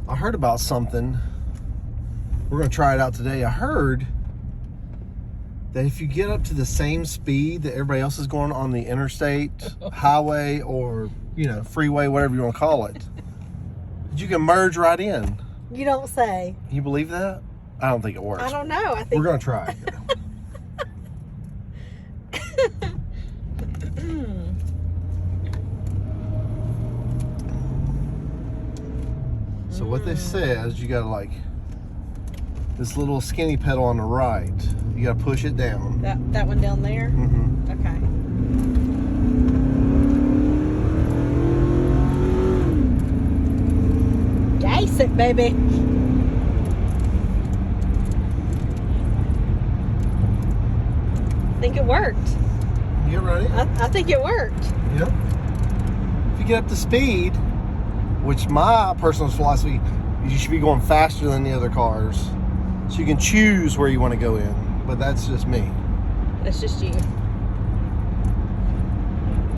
I heard about something. We're going to try it out today. I heard that if you get up to the same speed that everybody else is going on the interstate, highway, or, freeway, whatever you want to call it, that you can merge right in. You don't say. You believe that? I don't think it works. I don't know. I think We're going to try it. So what they say is you got to this little skinny pedal on the right. You got to push it down. That one down there? Mm-hmm. Okay. Dice it, baby. I think it worked. You get ready? I think it worked. Yep. If you get up to speed, which my personal philosophy, you should be going faster than the other cars. So you can choose where you want to go in. But that's just me. That's just you.